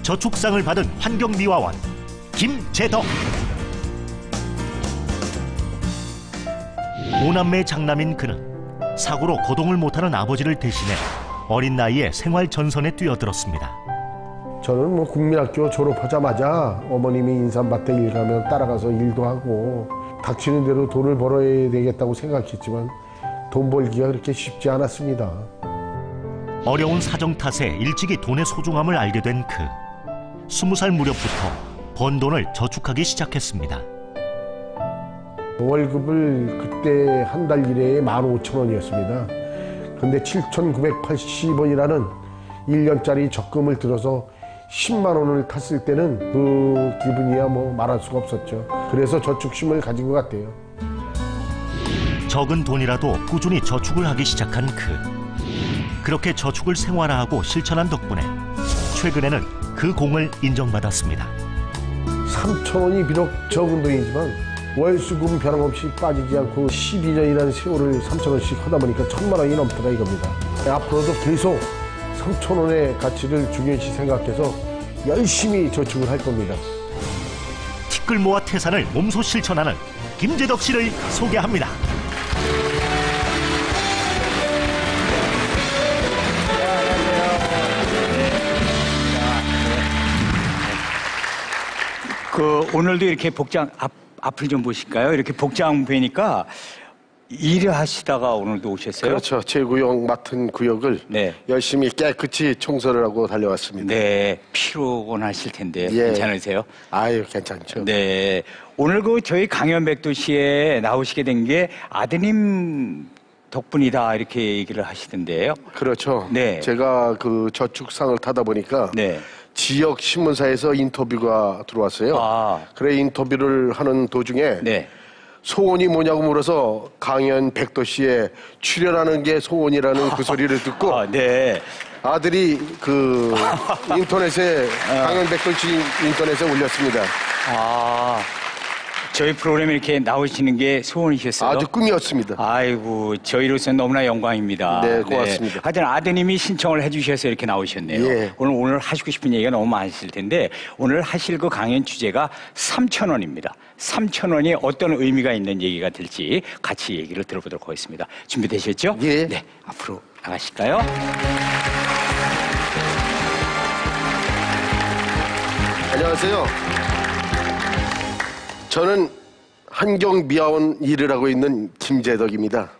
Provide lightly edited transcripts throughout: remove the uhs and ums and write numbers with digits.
저축상을 받은 환경미화원 김재덕. 5남매의 장남인 그는 사고로 거동을 못하는 아버지를 대신해 어린 나이에 생활 전선에 뛰어들었습니다. 저는 뭐 국민학교 졸업하자마자 어머님이 인삼밭에 일 가면 따라가서 일도 하고 닥치는 대로 돈을 벌어야 되겠다고 생각했지만 돈 벌기가 그렇게 쉽지 않았습니다. 어려운 사정 탓에 일찍이 돈의 소중함을 알게 된 그. 20살 무렵부터 번 돈을 저축하기 시작했습니다. 월급을 그때 한 달 일에 15,000원이었습니다. 근데 7,980원이라는 1년짜리 적금을 들어서 10만 원을 탔을 때는 그 기분이야 뭐 말할 수가 없었죠. 그래서 저축심을 가진 것 같아요. 적은 돈이라도 꾸준히 저축을 하기 시작한 그. 그렇게 저축을 생활화하고 실천한 덕분에 최근에는 그 공을 인정받았습니다. 3,000원이 비록 적은 돈이지만 월수금 변함없이 빠지지 않고 12년이라는 세월을 3,000원씩 하다 보니까 1,000만 원이 넘더라 이겁니다. 앞으로도 계속 3,000원의 가치를 중요시 생각해서 열심히 저축을 할 겁니다. 티끌 모아 태산을 몸소 실천하는 김재덕 씨를 소개합니다. 오늘도 이렇게 복장 앞을 좀 보실까요? 이렇게 복장 뵈니까 일을 하시다가 오늘도 오셨어요? 그렇죠. 제 구역 맡은 구역을 네. 열심히 깨끗이 청소를 하고 달려왔습니다. 네, 피로곤하실 텐데 예. 괜찮으세요? 아유, 괜찮죠. 네, 오늘 저희 강연백도시에 나오시게 된 게 아드님 덕분이다 이렇게 얘기를 하시던데요. 그렇죠. 네. 제가 그 저축상을 타다 보니까 네. 지역 신문사에서 인터뷰가 들어왔어요. 그래 인터뷰를 하는 도중에 네. 소원이 뭐냐고 물어서 강연 백도시에 출연하는 게 소원이라는 그 소리를 듣고 네. 아들이 그 인터넷에 강연 백도시 인터넷에 올렸습니다. 저희 프로그램에 이렇게 나오시는 게 소원이셨어요? 아주 꿈이었습니다. 아이고, 저희로서는 너무나 영광입니다. 네, 고맙습니다. 네. 하여튼 아드님이 신청을 해주셔서 이렇게 나오셨네요. 예. 오늘 하시고 싶은 얘기가 너무 많으실 텐데 오늘 하실 그 강연 주제가 3,000원입니다. 3,000원이 어떤 의미가 있는 얘기가 될지 같이 얘기를 들어보도록 하겠습니다. 준비되셨죠? 예. 네, 앞으로 나가실까요? 안녕하세요. 저는 환경미화원 일을 하고 있는 김재덕입니다.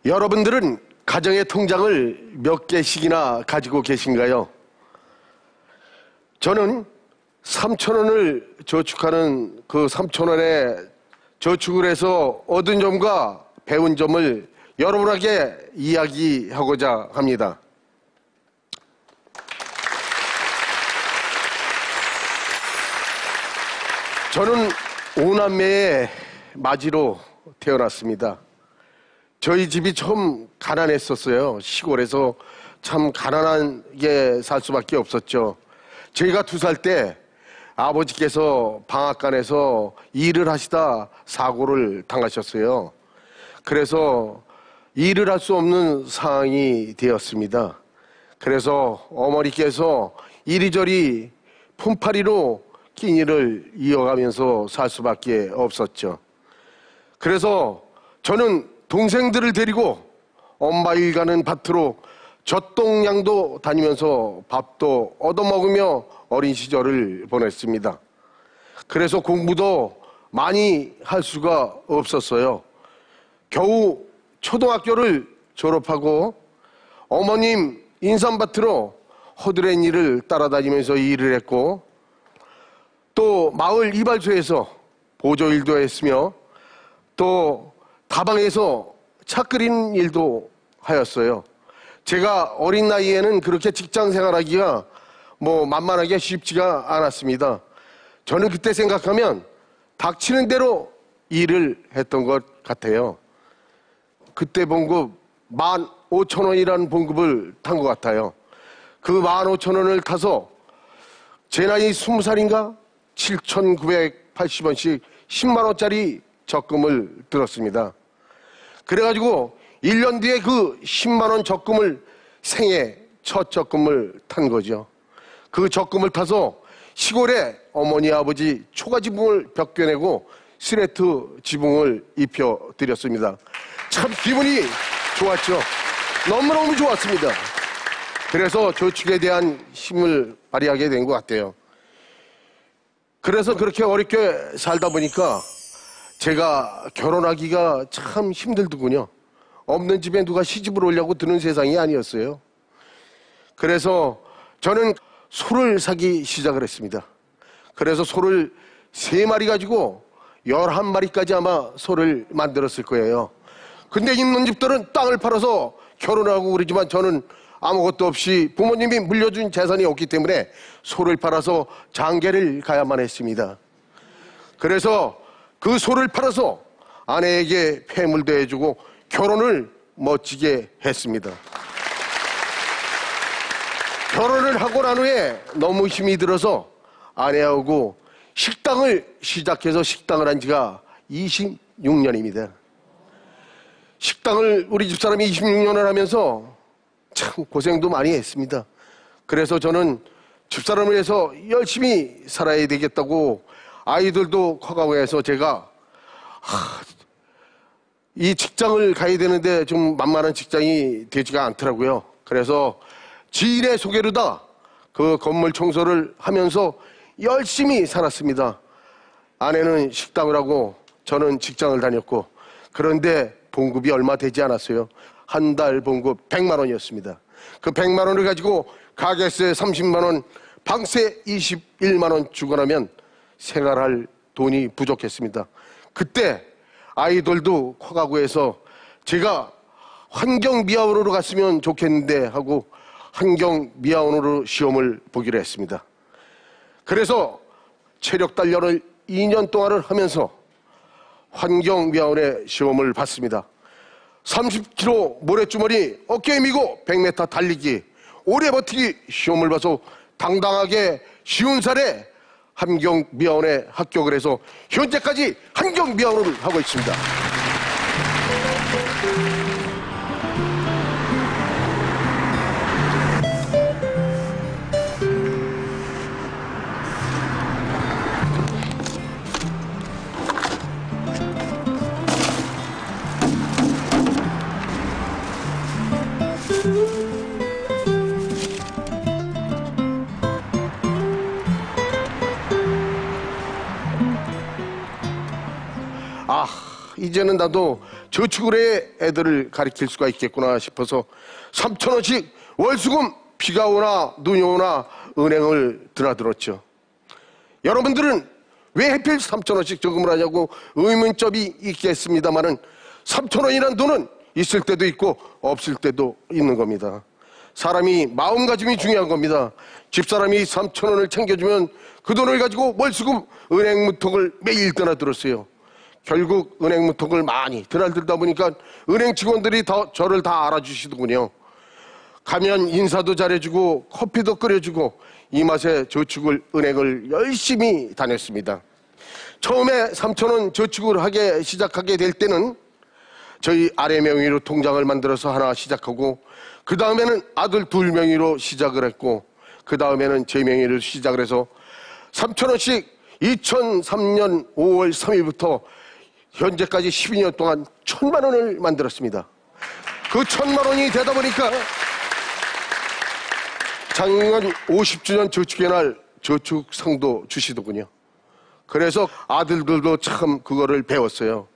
여러분들은 가정의 통장을 몇 개씩이나 가지고 계신가요? 저는 3,000원을 저축하는 그 3,000원에 저축을 해서 얻은 점과 배운 점을 여러분에게 이야기하고자 합니다. 저는 5남매의 맏이로 태어났습니다. 저희 집이 참 가난했었어요. 시골에서 참 가난하게 살 수밖에 없었죠. 저희가 2살 때 아버지께서 방앗간에서 일을 하시다 사고를 당하셨어요. 그래서 일을 할 수 없는 상황이 되었습니다. 그래서 어머니께서 이리저리 품팔이로 끼니를 이어가면서 살 수밖에 없었죠. 그래서 저는 동생들을 데리고 엄마 일 가는 밭으로 젖동량도 다니면서 밥도 얻어먹으며 어린 시절을 보냈습니다. 그래서 공부도 많이 할 수가 없었어요. 겨우 초등학교를 졸업하고 어머님 인삼밭으로 허드렛 일을 따라다니면서 일을 했고 또 마을 이발소에서 보조일도 했으며 또 다방에서 차 끓이는 일도 하였어요. 제가 어린 나이에는 그렇게 직장 생활하기가 뭐 만만하게 쉽지가 않았습니다. 저는 그때 생각하면 닥치는 대로 일을 했던 것 같아요. 그때 봉급 15,000원이라는 봉급을 탄 것 같아요. 그 15,000원을 타서 제 나이 20살인가 7,980원씩 10만 원짜리 적금을 들었습니다. 그래가지고 1년 뒤에 그 10만 원 적금을 생애 첫 적금을 탄 거죠. 그 적금을 타서 시골에 어머니 아버지 초가 지붕을 벗겨내고 스레트 지붕을 입혀드렸습니다. 참 기분이 좋았죠. 너무너무 좋았습니다. 그래서 저축에 대한 힘을 발휘하게 된 것 같아요. 그래서 그렇게 어렵게 살다 보니까 제가 결혼하기가 참 힘들더군요. 없는 집에 누가 시집을 오려고 드는 세상이 아니었어요. 그래서 저는 소를 사기 시작을 했습니다. 그래서 소를 3마리 가지고 11마리까지 아마 소를 만들었을 거예요. 근데 있는 집들은 땅을 팔아서 결혼하고 그러지만 저는 아무것도 없이 부모님이 물려준 재산이 없기 때문에 소를 팔아서 장계를 가야만 했습니다. 그래서 그 소를 팔아서 아내에게 폐물도 해주고 결혼을 멋지게 했습니다. 결혼을 하고 난 후에 너무 힘이 들어서 아내하고 식당을 시작해서 식당을 한 지가 26년입니다. 식당을 우리 집사람이 26년을 하면서 참 고생도 많이 했습니다. 그래서 저는 집사람을 위해서 열심히 살아야 되겠다고 아이들도 커가고 해서 제가 이 직장을 가야 되는데 좀 만만한 직장이 되지가 않더라고요. 그래서 지인의 소개로다 그 건물 청소를 하면서 열심히 살았습니다. 아내는 식당을 하고 저는 직장을 다녔고 그런데 봉급이 얼마 되지 않았어요. 한 달 봉급 100만 원이었습니다. 그 100만 원을 가지고 가게세 30만 원, 방세 21만 원 주고 나면 생활할 돈이 부족했습니다. 그때 아이들도 커가고 해서 제가 환경미화원으로 갔으면 좋겠는데 하고 환경미화원으로 시험을 보기로 했습니다. 그래서 체력 단련을 2년 동안을 하면서 환경미화원의 시험을 봤습니다. 30kg 모래주머니 어깨에 미고 100m 달리기 오래 버티기 시험을 봐서 당당하게 쉬운 살에 환경미화원에 합격을 해서 현재까지 환경미화원을 하고 있습니다. 이제는 나도 저축을 해 애들을 가르칠 수가 있겠구나 싶어서 3,000원씩 월수금 비가 오나 눈이 오나 은행을 드나들었죠. 여러분들은 왜 하필 3,000원씩 저금을 하냐고 의문점이 있겠습니다만은 3,000원이란 돈은 있을 때도 있고 없을 때도 있는 겁니다. 사람이 마음가짐이 중요한 겁니다. 집사람이 3,000원을 챙겨주면 그 돈을 가지고 월수금 은행 무턱을 매일 드나들었어요. 결국 은행 무턱을 많이 드나들다 보니까 은행 직원들이 저를 다 알아주시더군요. 가면 인사도 잘해주고 커피도 끓여주고 이 맛에 저축을 은행을 열심히 다녔습니다. 처음에 3,000원 저축을 시작하게 될 때는 저희 아내 명의로 통장을 만들어서 하나 시작하고 그 다음에는 아들 2명의로 시작을 했고 그 다음에는 제 명의로 시작을 해서 3,000원씩 2003년 5월 3일부터 현재까지 12년 동안 1,000만 원을 만들었습니다. 그 1,000만 원이 되다 보니까 작년 50주년 저축의 날 저축상도 주시더군요. 그래서 아들들도 참 그거를 배웠어요.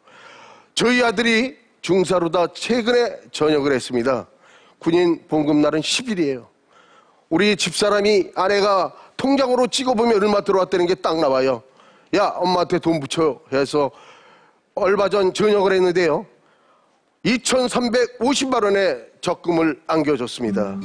저희 아들이 중사로다 최근에 전역을 했습니다. 군인 봉급날은 10일이에요. 우리 집사람이 아내가 통장으로 찍어보면 얼마 들어왔다는 게 딱 나와요. 야, 엄마한테 돈 붙여 해서 얼마 전 전역을 했는데요. 2,350만 원의 적금을 안겨줬습니다.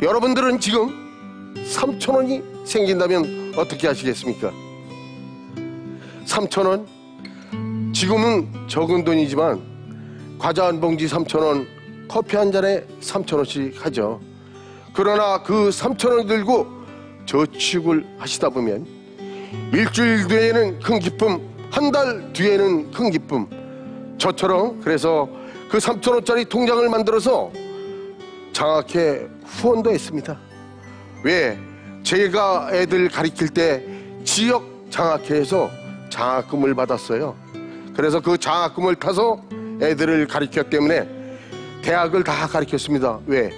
여러분들은 지금 3,000원이 생긴다면 어떻게 하시겠습니까? 3,000원 지금은 적은 돈이지만 과자 한 봉지 3,000원, 커피 한 잔에 3,000원씩 하죠. 그러나 그 3,000원 들고 저축을 하시다 보면 일주일 뒤에는 큰 기쁨, 한 달 뒤에는 큰 기쁨. 저처럼 그래서 그 3,000원짜리 통장을 만들어서 장학회 후원도 했습니다. 왜? 제가 애들 가르칠 때 지역 장학회에서 장학금을 받았어요. 그래서 그 장학금을 타서 애들을 가르쳤기 때문에 대학을 다 가르쳤습니다. 왜?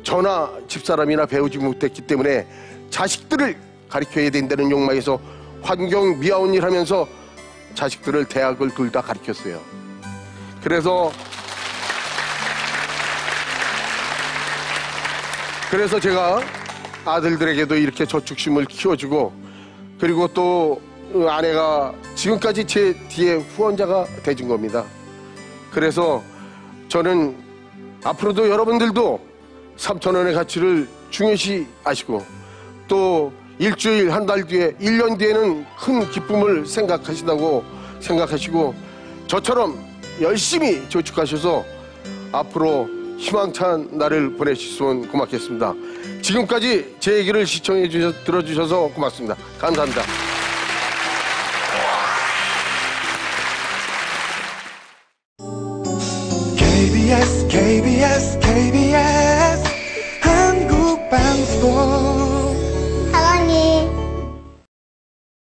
저나 집사람이나 배우지 못했기 때문에 자식들을 가르쳐야 된다는 욕망에서 환경 미화원 일 하면서 자식들을 대학을 둘 다 가르쳤어요. 그래서 제가 아들들에게도 이렇게 저축심을 키워주고, 그리고 또 아내가 지금까지 제 뒤에 후원자가 돼준 겁니다. 그래서 저는 앞으로도 여러분들도 3,000원의 가치를 중요시 아시고, 또 일주일, 한 달 뒤에, 1년 뒤에는 큰 기쁨을 생각하시고 저처럼 열심히 저축하셔서 앞으로 희망찬 날을 보내셨으면 고맙겠습니다. 지금까지 제 얘기를 시청해 들어주셔서 고맙습니다. 감사합니다. KBS